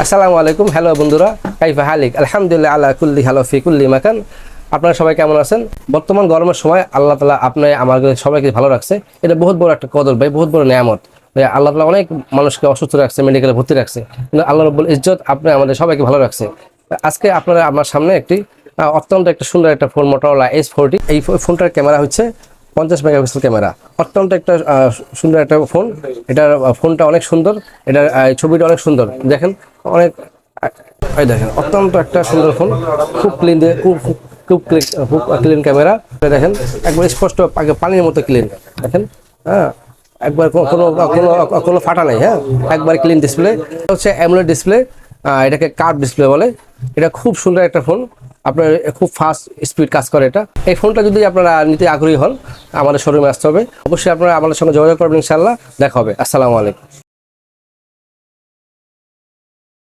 আসসালামু আলাইকুম। হ্যালো বন্ধুরা, কাইফা হালিক? আলহামদুলিল্লাহ আলা কুল্লি হালো ফি কুল্লি মাকান। আপনারা সবাই কেমন আছেন? বর্তমান গরমের সময় আল্লাহ তাআলা আমাদের সবাইকে ভালো রাখছে। এটা বহুত বড় একটা কদর ভাই, বহুত বড় নিয়ামত। আল্লাহ তাআলা অনেক মানুষকে অসুস্থ রাখছে, মেডিকেলে ভর্তি রাখছে, কিন্তু আল্লাহ রাব্বুল ইজ্জত আমাদের সবাইকে ভালো রাখছে। আজকে আপনারা আমার সামনে অত্যন্ত একটা সুন্দর একটা ফোন, মোটরোলা S40। এই ফোনটার ক্যামেরা হচ্ছে 50 মেগাপিক্সেল ক্যামেরা। অত্যন্ত একটা সুন্দর একটা ফোন। এটার ফোনটা অনেক সুন্দর, এটার ছবিটা অনেক সুন্দর। দেখেন অনেক, এই দেখেন অত্যন্ত একটা সুন্দর ফোন, খুব ক্লিন, খুব ক্লিন ক্যামেরা। দেখেন একবার স্পষ্ট, পানির মতো ক্লিন। দেখেন, হ্যাঁ, একবার কোনো কোনো কোনো ফাটা নাই। হ্যাঁ, একবার ক্লিন ডিসপ্লে হচ্ছে অ্যামোলেড ডিসপ্লে। এটাকে কার্ভ ডিসপ্লে বলে। এটা খুব সুন্দর একটা ফোন, আপনার খুব ফাস্ট স্পিড কাজ করে এটা। এই ফোনটা যদি আপনারা নিতে আগ্রহী হন, আমাদের শোরুমে আসতে হবে। অবশ্যই আপনারা আমাদের সঙ্গে যোগাযোগ করবেন, ইনশাআল্লাহ দেখা হবে। আসসালামু আলাইকুম।